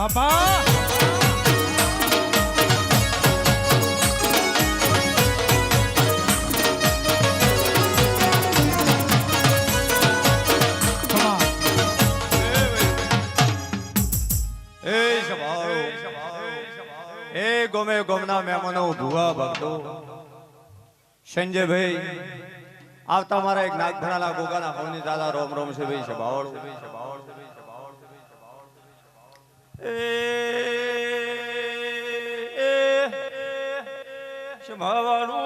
બાપા ગોમે ગોમના મહેમાનો ભુવા ભક્તો સંજયભાઈ આવતા મારા એક નાગભણાલા ગોગાના ભવની દાદા રોમ રોમ છે ભાઈ સભાવળ સભાવાળો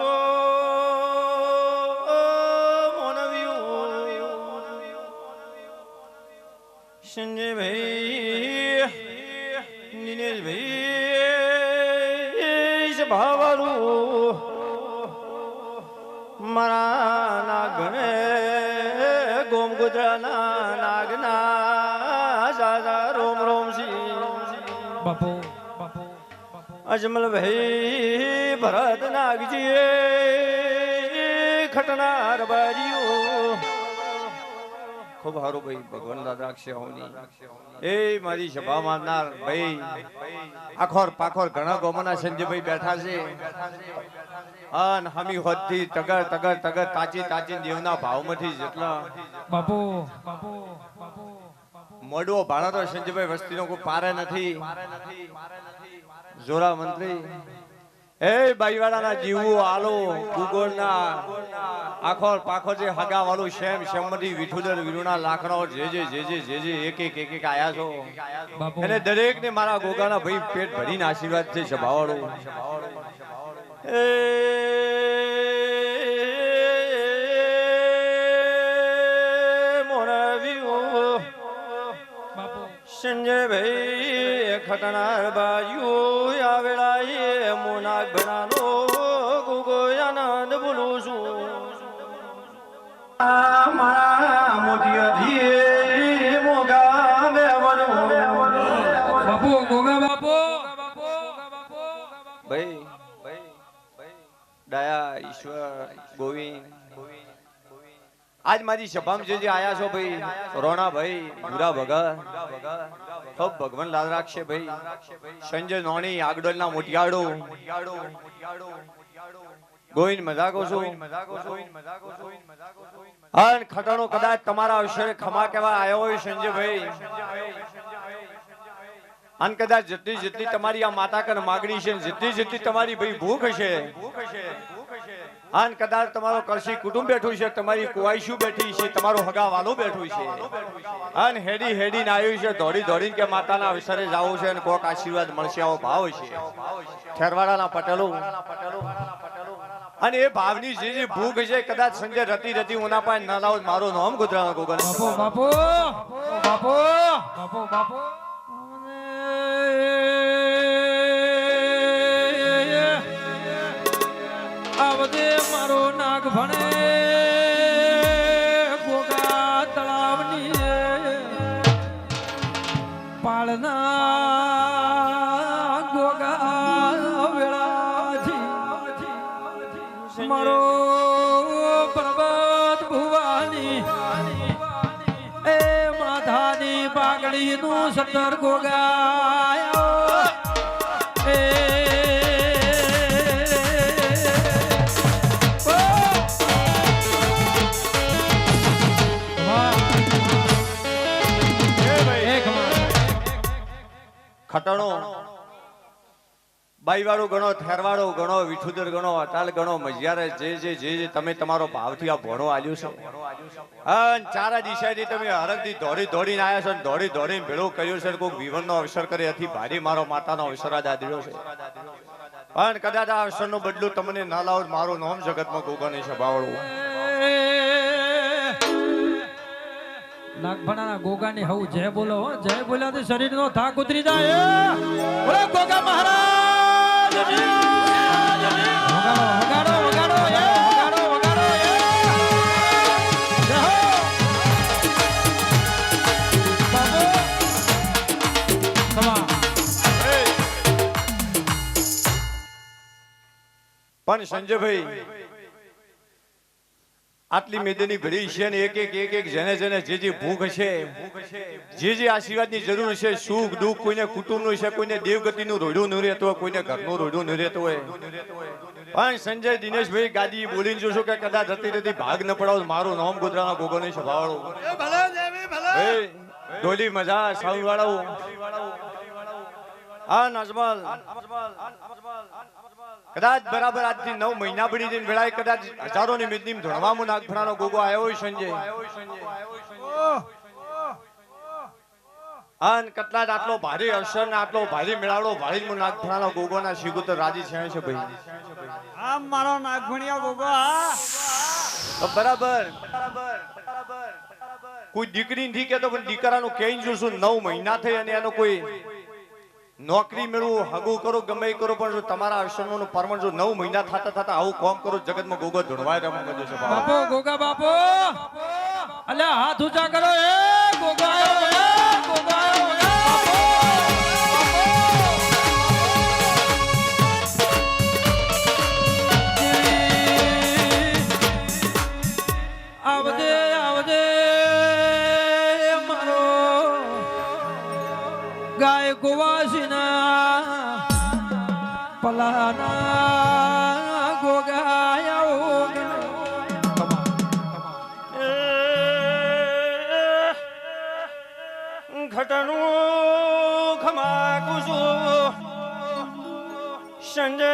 સંજયભાઈ દિનેશભાઈ ભાવાળું મારા નાગણે ગોમગુદરાના નાગના સાદા રોમ રોમ સી બાપુ અજમલ ભાઈ ભરત નાગજીએ ખટનાર બાજીઓ ખૂબ સારું ભાઈ ભગવાન દાદા એ મારી સભા માનનાર ભાઈ આખોર પાખોર ઘણા ગોમના સંજયભાઈ બેઠા છે અન હમી હોદથી તગર તગર તગર તાચી તાચી દેવના ભાવમાંથી જેટલા બાપુ મોડવો ભાડો તો સંજયભાઈ વસ્તીનો કોઈ પારે નથી જોરા મંત્રી એ બાઈવાડાના જીવો આલો ગુગોળના આખોર પાખોર જે હગા વાળું શેમ શેમડી વિઠુદર વિરુના લાખનો જે એક આયા છો અને દરેક ને મારા ગોગાના ભાઈ પેટ ભરીને આશીર્વાદ છે સભાવાળો એ મોરવીઓ સંજયભાઈ ખટનાર બાજુ આવેલા એ મોનાક ભણાનો ગુગો આનંદ બોલું છું મારા મોટી અધી મોગા મે બાપુ ગોગા બાપુ ભાઈ દયા ઈશ્વર ગોવિંદ આજ મારી સભામાં જે આયા છો ભાઈ રોણા ભાઈ ગુરા ભગત ખૂબ ભગવાન લાલ રાખશે ભાઈ સંજય નોણી આગડોલના મોટિયાડો ગોવિંદ મજાકો છું અન ખટાણો કદાચ તમારા અવસરે ખમા કેવા આવ્યો હોય સંજયભાઈ અન કદાચ જેટલી તમારી આ માતા કર માગણી છે જેટલી તમારી ભાઈ ભૂખ હશે અન કદાચ તમારો કરશી કુટુંબ બેઠું છે તમારી કુવાઈશું બેઠી છે તમારો હગા વાલો બેઠું છે અન હેડી ને આવ્યું છે દોડીને કે માતાના અવસરે જાવું છે અને કોક આશીર્વાદ મળશે આવો ભાવ છે ખેરવાડાના પટેલો અને એ ભાવની જે ભૂખ છે કદાચ સંજય રતી ઉના પાસે ના લાવો મારો નામ ગુજરાત ગોગન બાપુ આવદે મારો નાગ ભણે ગોગા તળાવની પાળના ગોગા વેળાથી મારો પર્વત ભુવાની એ માધાની પાઘડીનું સત્તર ગોગા એ ખટણો બાઈવાળો ગણો થેરવાળો ગણો વિઠુદર ગણો અટાલ ગણો મજિયારે જે તમે તમારો ભાવથી આ ભણો આલ્યો છે અને ચારા દિશાથી તમે હરકથી દોડીને આવ્યા છો દોડીને ભેળો કર્યો છે કોઈ વિવનનો અવસર કરે અથી ભારી મારો માતાનો અવસર આજ આદર્યો છે પણ કદાચ આ અવસરનો બદલો તમને ના લાવો મારો નામ જગતમાં ગોગાની સભાવાળું નાગભણાના ગોગાની હવ જય બોલો જય બોલ્યાથી શરીરનો થાક ઉતરી જાય બોલો ગોગા મહારાજ વગાડો પણ સંજયભાઈ, આટલી મેદની ભરી છે ને એક જેને જે ભૂખ છે જે આશીર્વાદની જરૂર છે, સુખ દુઃખ, કોઈને કુટુંબનું છે, કોઈને દેવગતિનું રોડું ન રહેતું હોય, કોઈને ઘરનું રોડું ન રહેતું હોય. પણ સંજય દિનેશભાઈ ગાદી બોલીને જોશો કે કદાચ રતી ભાગ ન પડાવ મારું નામ ગોધરાના ગોગો નહીં સભાવાળો. ડોલી મજા સાઉન્ડ વાળો હા નજમલ કદાચ બરાબર આજથી 9 મહિના પડી જઈને વેળાએ કદાચ હજારોની મેદની ધોળવામાં નાગફણાનો ગોગો આવ્યો હોય સંજય. અન કેટલા આટલો ભારે અવસર ને આટલો ભારે મેળાવડો ભારે નાગફણાનો ગોગોના શિગુતર રાજી છે ભાઈ. આ મારો નાગફણિયા ગોગો તો બરાબર કોઈ દીકરી નથી કેતો પણ દીકરાનું કઈ જોશું 9 મહિના થઈ અને એનો કોઈ નોકરી મેળવું હગું કરો ગમે કરો પણ જો તમારા અવસરનું પરમણ જો 9 મહિના થતા આવું કામ કરો જગતમાં ગોગો ધૂણવાય રમવા માંડ્યો છે બાપો ગોગા બાપો અલ્યા હાથ ઊંચા કરો એ ગોગા આયો એ ગોગા આયો એ આવજે આવજે મારો ગાય ગોવાસીના પલાના ગોગાયા ઘટનું ખમાકું છું સંજય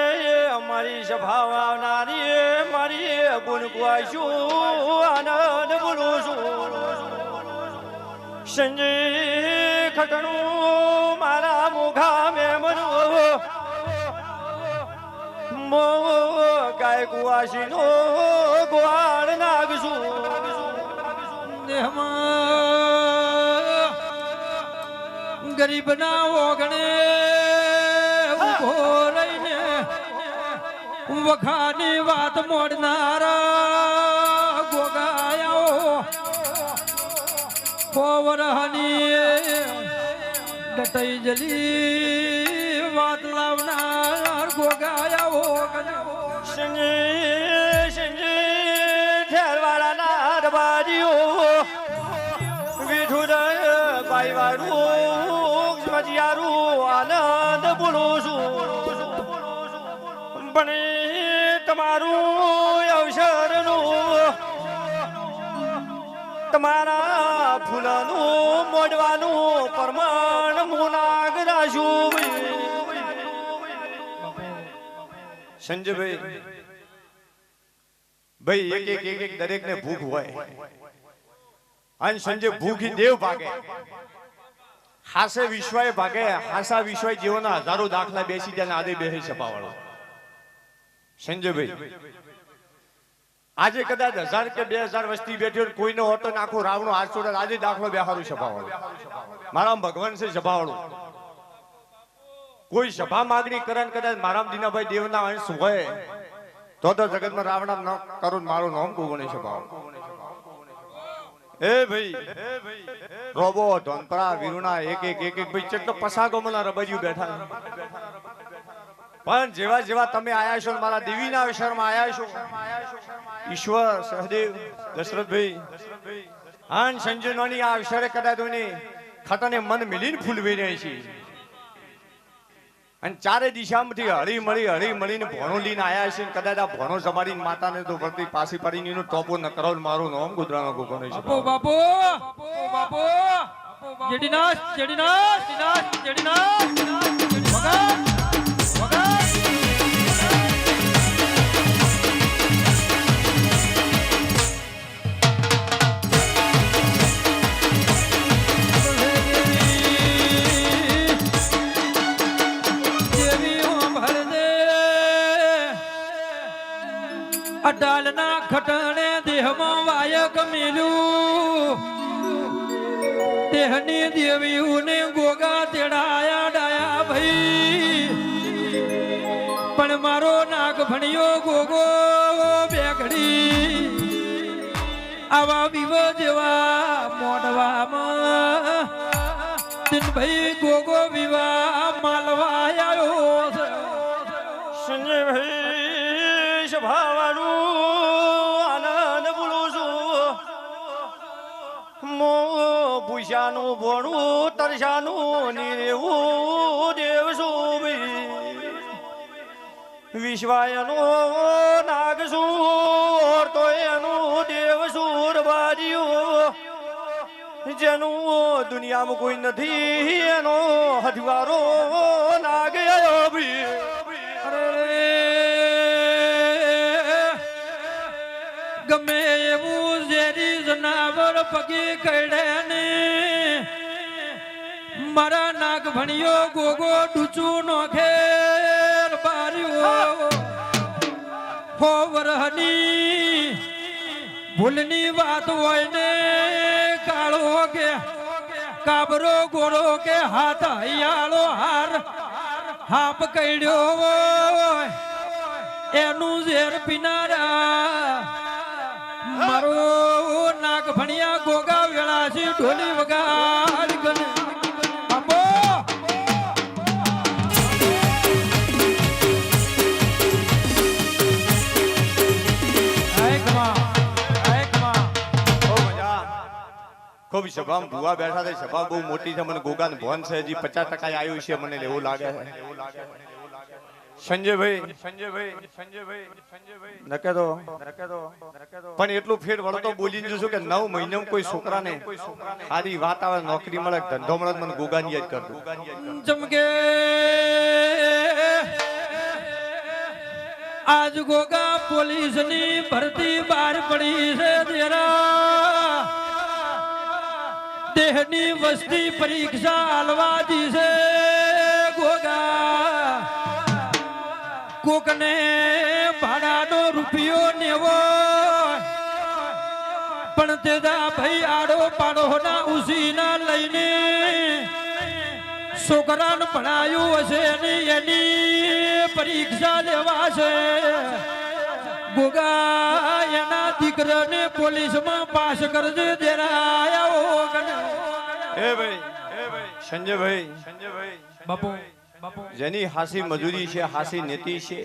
અમારી સભા આવનારી મારી ગુણગુઆશું આનંદ બોલું છું સંજય ખટનું મારા મુખા મેમનું મો ગાય ગુઆશીનો ગ્વાળ નાગશું દેહમાં ગરીબના ઓગણે ઉભો રહીને વખાની વાત મોડનારા ગોગાયાઓ પોવરહની ડટાઈ જલી વાત લાવનાર ગોગાયાઓ ઠેરવાળાના રબાજીઓ વિઠુદય બાઈવાળું મજિયારું આનંદ બોલું છું પણ તમારું અવસરનું તમારા ફૂલનું મોડવાનું પરમાણ મુનાગ રાશું સંજયભાઈ ભાઈ એક દરેક ને ભૂખ હોય અને સંજય ભૂખી દેવ ભાગે હાસે વિશ્વાય ભાગે હાસા વિશ્વાય જીવોના હજારો દાખલા બેસી જાય આદે બેસી છપાવાળો સંજયભાઈ આજે કદાચ 1000 કે 2000 વસ્તી બેઠી હોય કોઈનો હોતો ને આખો રાવણો હાથ છોડે આજે દાખલો બેહારું છપાવાળો મારા ભગવાન છે છપાવાળો કોઈ સભા માગણી કરે કદાચ મારામ દીનાભાઈ દેવના અંશ હોય તો જગતમાં રાવણા ન કરું મારું નામ ગોગો નહીં છપાવાળો એ ભાઈ રોબો ધોનપરા વીરુણા એક ભાઈ કેટલો પસાગો મને રબાજીઓ બેઠા પણ જેવા તમે આયા છો મારા દેવીના અવસરમાં આયા છો ઈશ્વર સહદેવ દશરથભાઈ આન સંજનોની આ અવસરે કદાચ ખટાને મન મિલીને ફૂલવી રહી છે અને ચારે દિશામાંથી હળી મળીને ભણો લઈને આયા છે કદાચ આ ભણો જમાડી માતાને તો ભરતી પાછી પડીને એનો ટોપો ન કરો મારું નામ ગોધરાનો ગોગો નહીં છે બાપો બાપો જેડીનાશ અડાલના ખટણે દેહમાં વાયક મેલ્યું દેહની દેવીઓને ગોગા તેડાયા ડાયા ભાઈ પણ મારો નાગ ભણ્યો ગોગો બેગડી આવા વિવો જેવા મોડવામાં દિનભાઈ ગોગો વિવા માલવા આવ્યો સંજયભાઈ સભાવાળું આનંદ બોલું મો ભૂષાનું ભોણું તરસાનું નીરેવું દેવસુભી વિશ્વાયનો નાગસૂર તો એનું દેવસૂર બાજ્યું જેનું દુનિયામાં કોઈ નથી એનો હથવારો નાગ અભી ગમે એવું ઝેરી જનાવર પગે કડે ને મારા નાગ ભણ્યો ગોગો ડૂચું નો ખેર બાર્યો હો વરહની ભૂલની વાત હોય ને કાળો કે કાબરો ગોળો કે હાથ હૈયાળો હાર હાપ કડ્યો હોય એનું ઝેર પીનારા મારો નાગ ભણ્યા ગોગા વેળાસી ઢોલી વગાડ ગને આંબો ખૂબ સભામાં ભુવા બેઠા છે સભા બહુ મોટી છે મને ગોગા ને ભોન છે હજી 50% આવ્યું છે મને એવું લાગે છે સંજયભાઈ નકે તો પણ એટલું ફેર વળતો બોલી જશું કે 9 મહિનામાં કોઈ છોકરાને આરી વાત આવે નોકરી મળે ધંધો મળે મને ગોગાની યાદ કરતું ચમકે આજ ગોગા પોલીસની ભરતી બહાર પડી છે તેરા દેહની વસ્તી પરીક્ષા આલવા દી છે ગોગા કોકને ભાડાનો રૂપિયો નેવો પણ તેદા ભાઈ આડો પાડો ના ઉસીના લઈને છોકરાને ભણાયું હશે ને એની પરીક્ષા લેવા છે ગોગા એના દીકરાને પોલીસમાં પાસ કરજે દેરા આયા એ ભાઈ સંજયભાઈ બાપુ જેની હાસી મજૂરી છે હાસી નીતિ છે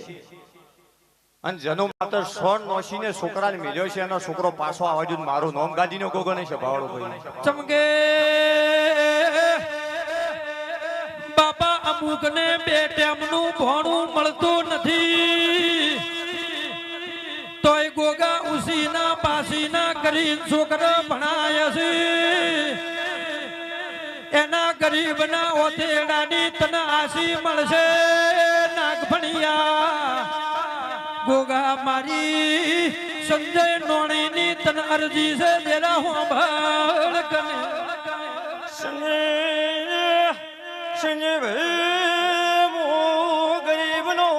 અને જેનો માત્ર સોન નોશીને છોકરાને મેલ્યો છે એનો છોકરો પાછો આવવા જોઈએ મારું નામ ગાડીનો ગોગો નહીં સભાવાળો ભાઈ ચમકે બાપા અમુક ને બે ટેમનું ભોણું મળતું નથી તોય ગોગા ઉસીના પાસીના કરી છોકરા ભણાય છે એના ગરીબના ઓતેડાની તને આશી મળશે નાગભણિયા ગોગા મારી સંજય નોણીની તને અરજી છે દેરા હોંભળ કને સંજયભાઈ મો ગરીબનો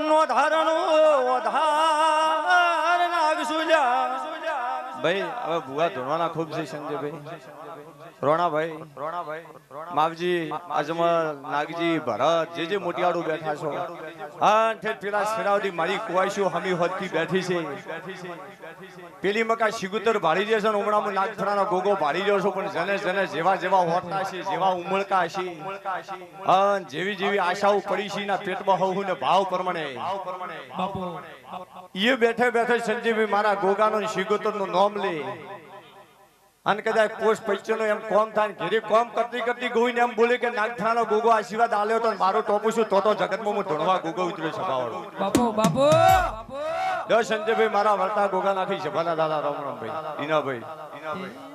નો ધારણો વધાર નાગ સુજા ભાઈ હવે ભુવા ધોણવાના ખૂબ છે સંજયભાઈ રોણાભાઈ માવજી અજમલ નાગજી ભરત જે મોટિયાળું બેઠા છો હા ઠેઠ પેલા શેરાવતી મારી કુવાઈશો હમી હોદથી બેઠી છે પેલી મકા શિગુતર ભાળી જશે ને હમણાં નાગફળાનો ગોગો ભાળી રહ્યો છો પણ જને જને જેવા જેવા હોતા છે જેવા ઉમળકા છે હા જેવી જેવી આશાઓ પડી છે ના પેટમાં હોવું ને ભાવ પ્રમાણે બાપુ એ બેઠે બેઠે સંજીવી મારા ગોગાનો શિગુતરનું નામ લે અને કદાચ પોસ્ટ પૈસાનો એમ કોમ થાય ઘેરી કોમ કરતી કરતી ગોઈને એમ બોલે કે નાગથાનો ગોગો આશીર્વાદ આલ્યો તો મારો ટોપું છું તો જગતમાં હું ધણવા ગોગો ઉતર્યો સભાવાળો બાપુ સંજયભાઈ મારા વર્તા ગોગા નાખી સભાના દાદા રામ રામભાઈ દીનાભાઈ